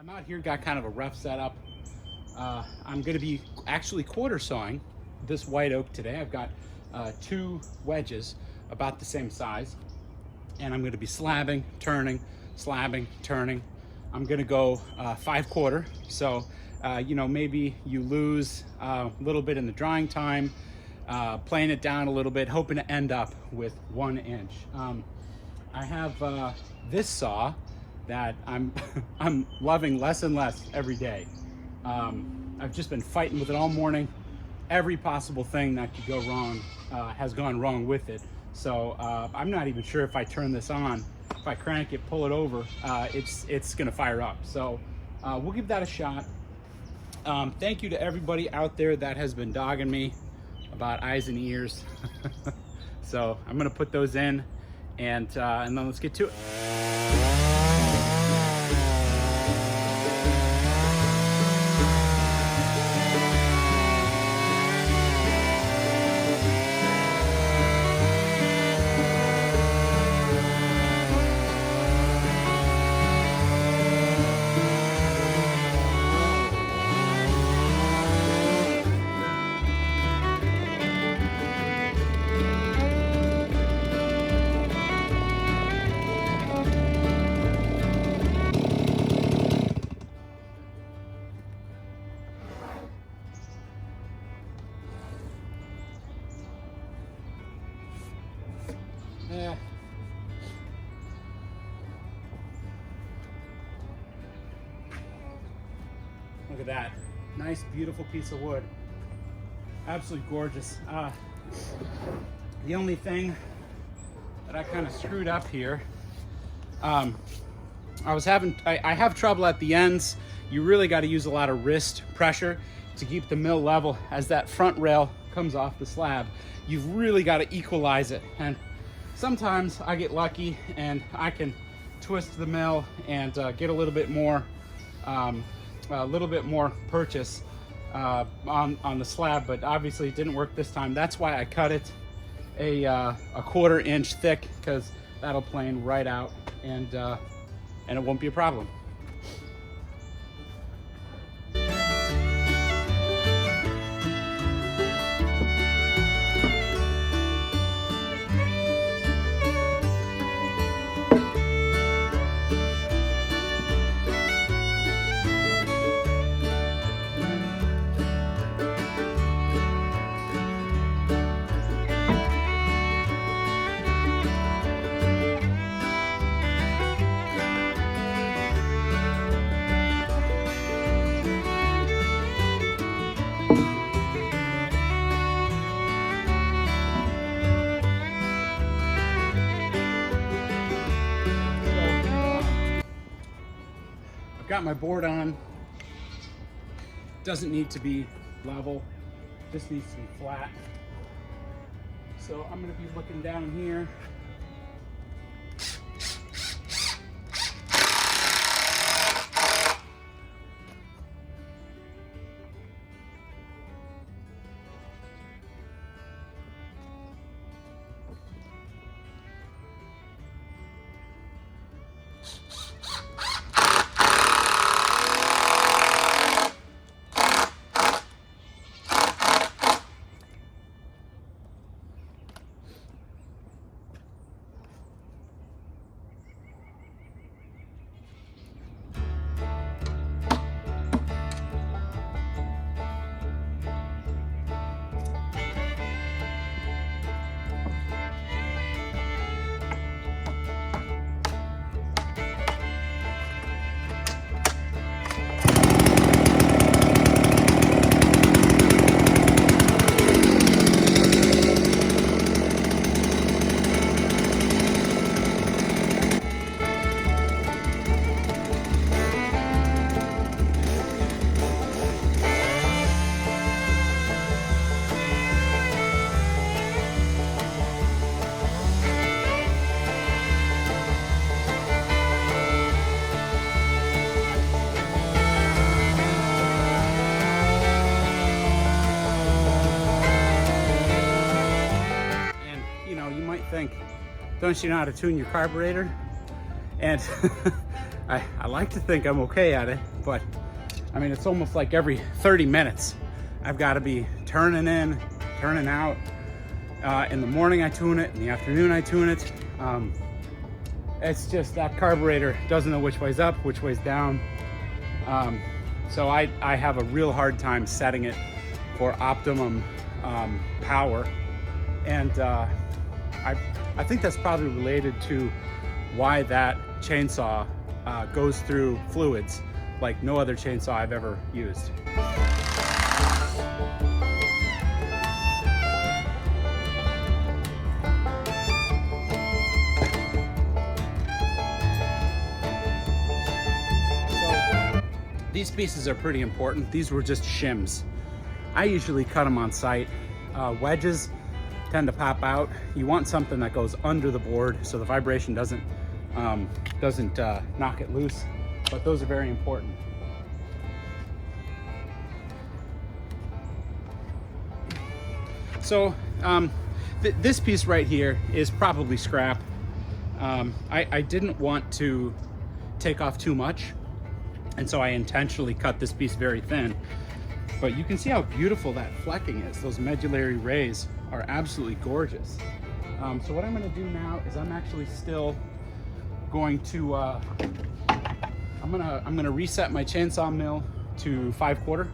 I'm out here, got kind of a rough setup. I'm going to be actually quarter sawing this white oak today. I've got two wedges about the same size, and I'm going to be slabbing, turning, slabbing, turning. I'm going to go 5/4. So, you know, maybe you lose a little bit in the drying time, playing it down a little bit, hoping to end up with 1 inch. I have this saw that I'm I'm loving less and less every day. I've just been fighting with it all morning. Every possible thing that could go wrong has gone wrong with it. So I'm not even sure if I turn this on, if I crank it, pull it over, it's gonna fire up. So we'll give that a shot. Thank you to everybody out there that has been dogging me about eyes and ears. So I'm gonna put those in, and then let's get to it. Yeah. Look at that. Nice, beautiful piece of wood. Absolutely gorgeous. The only thing that I kind of screwed up here, I have trouble at the ends. You really got to use a lot of wrist pressure to keep the mill level. As that front rail comes off the slab, you've really got to equalize it. And sometimes I get lucky and I can twist the mill and get a little bit more purchase on the slab, but obviously it didn't work this time. That's why I cut it a 1/4 inch thick, because that'll plane right out, and it won't be a problem. Got my board on. Doesn't need to be level, just needs to be flat. So I'm going to be looking down here. think, don't you know how to tune your carburetor? And I like to think I'm okay at it, but I mean, it's almost like every 30 minutes I've got to be turning in, turning out. In the morning I tune it, in the afternoon I tune it. It's just that carburetor doesn't know which way's up, which way's down. So I have a real hard time setting it for optimum power. And I think that's probably related to why that chainsaw goes through fluids like no other chainsaw I've ever used. So these pieces are pretty important. These were just shims. I usually cut them on site. Wedges tend to pop out. You want something that goes under the board so the vibration doesn't knock it loose, but those are very important. So this piece right here is probably scrap. I didn't want to take off too much, and so I intentionally cut this piece very thin. But you can see how beautiful that flecking is. Those medullary rays are absolutely gorgeous. So what I'm going to do now is I'm actually still going to I'm gonna reset my chainsaw mill to 5/4,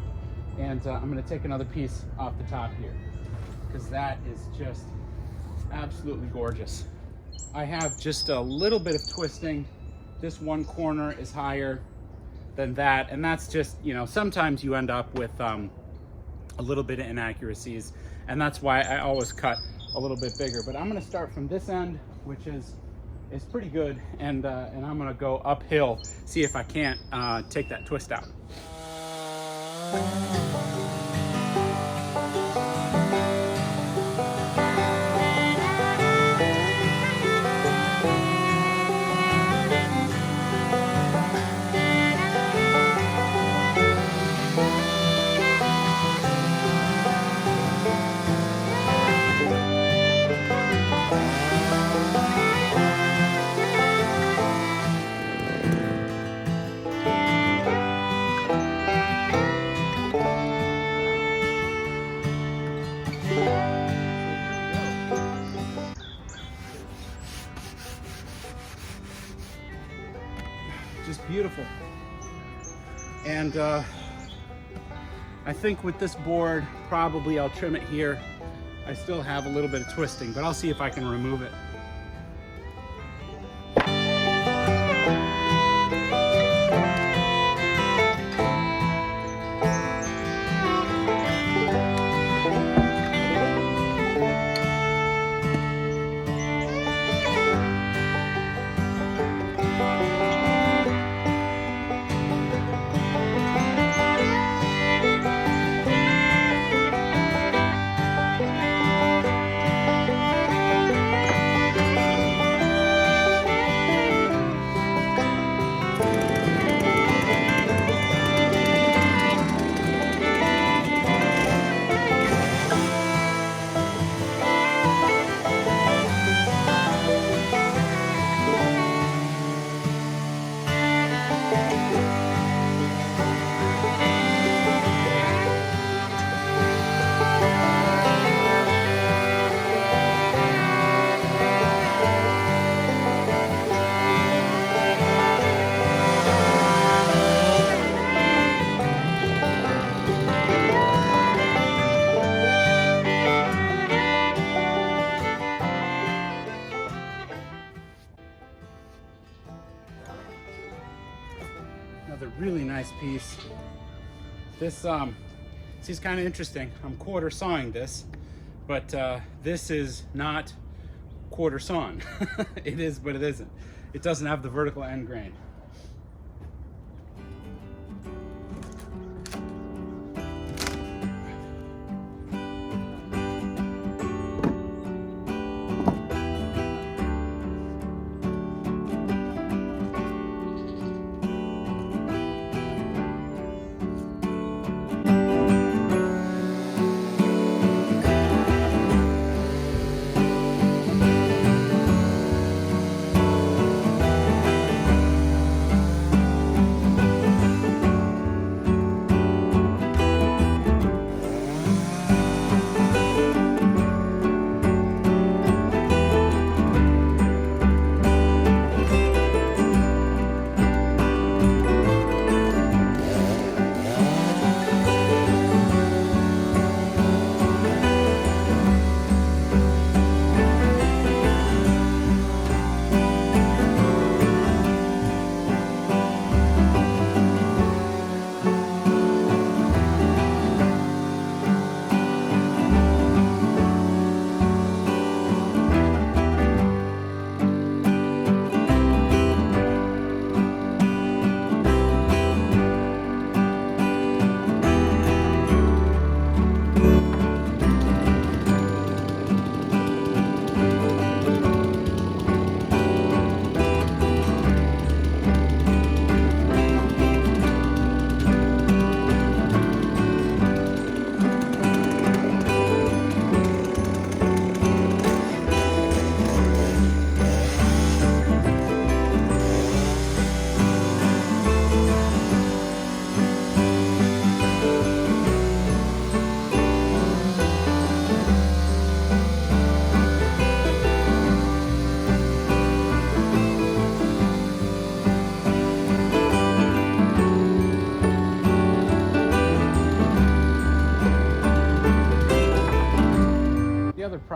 and I'm gonna take another piece off the top here because that is just absolutely gorgeous. I have just a little bit of twisting. This one corner is higher than that, and that's just, you know, sometimes you end up with a little bit of inaccuracies, and that's why I always cut a little bit bigger. But I'm gonna start from this end, which is pretty good, and I'm gonna go uphill, see if I can't take that twist out. Just beautiful. And I think with this board, probably I'll trim it here. I still have a little bit of twisting, but I'll see if I can remove it. Another really nice piece. This is kind of interesting. I'm quarter sawing this, but this is not quarter sawn. It is, but it isn't. It doesn't have the vertical end grain.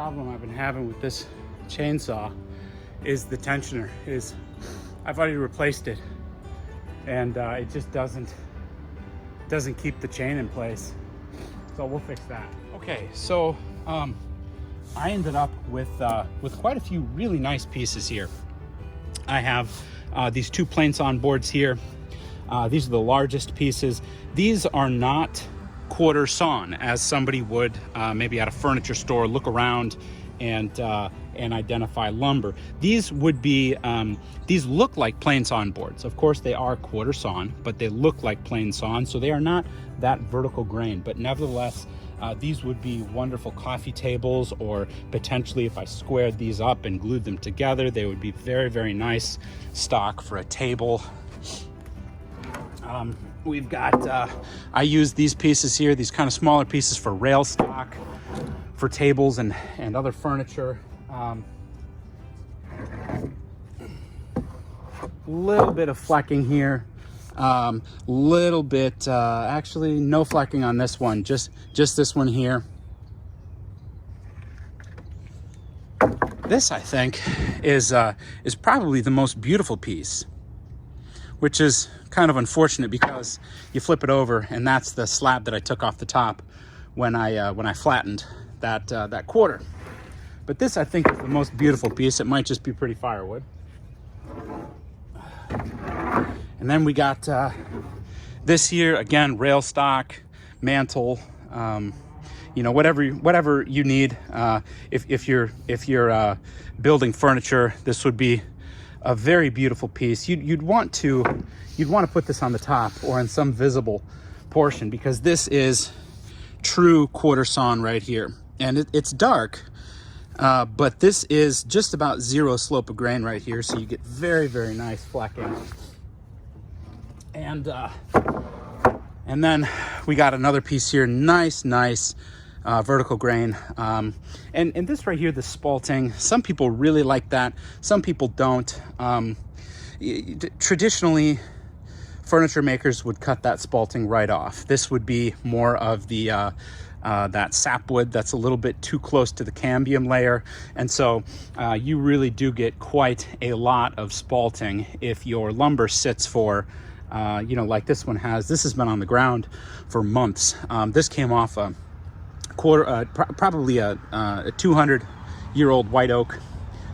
problem I've been having with this chainsaw is the tensioner. I've already replaced it, and it just doesn't keep the chain in place. So we'll fix that. Okay, so I ended up with quite a few really nice pieces here. I have these two plain-sawn boards here. These are the largest pieces. These are not quarter sawn, as somebody would maybe at a furniture store look around and identify lumber. These would be these look like plain sawn boards. Of course, they are quarter sawn, but they look like plain sawn, so they are not that vertical grain. But nevertheless, these would be wonderful coffee tables, or potentially if I squared these up and glued them together, they would be very, very nice stock for a table. We've got, I use these pieces here, these kind of smaller pieces, for rail stock, for tables and other furniture. Little bit of flecking here. Little bit, actually no flecking on this one, just this one here. This, I think, is probably the most beautiful piece, which is kind of unfortunate because you flip it over and that's the slab that I took off the top when I flattened that quarter. But this, I think, is the most beautiful piece. It might just be pretty firewood. And then we got this here, again, rail stock, mantle, you know, whatever you need. If you're building furniture, this would be a very beautiful piece. You'd want to put this on the top or in some visible portion, because this is true quarter sawn right here, and it's dark, but this is just about zero slope of grain right here, so you get very, very nice flecking. And then we got another piece here, nice vertical grain, and this right here, the spalting, some people really like that, some people don't. Traditionally, furniture makers would cut that spalting right off. This would be more of the that sapwood that's a little bit too close to the cambium layer, and so you really do get quite a lot of spalting if your lumber sits for you know, like this one has. This has been on the ground for months. This came off a probably a 200-year-old white oak,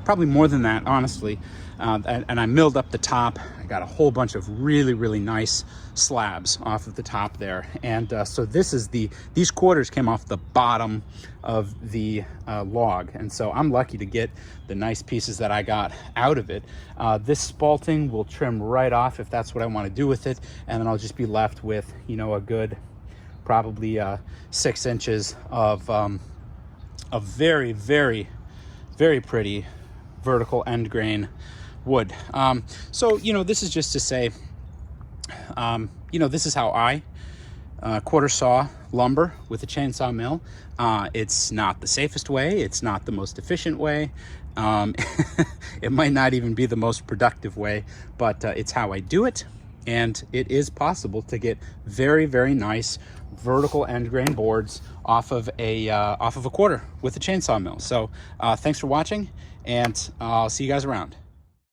probably more than that, honestly. And I milled up the top. I got a whole bunch of really, really nice slabs off of the top there. And so these quarters came off the bottom of the log. And so I'm lucky to get the nice pieces that I got out of it. This spalting will trim right off if that's what I want to do with it. And then I'll just be left with, you know, a good, probably 6 inches of very, very, very pretty vertical end grain wood. So, you know, this is just to say, you know, this is how I quarter saw lumber with a chainsaw mill. It's not the safest way. It's not the most efficient way. It might not even be the most productive way, but it's how I do it. And it is possible to get very, very nice vertical end grain boards off of a quarter with a chainsaw mill. So thanks for watching, and I'll see you guys around.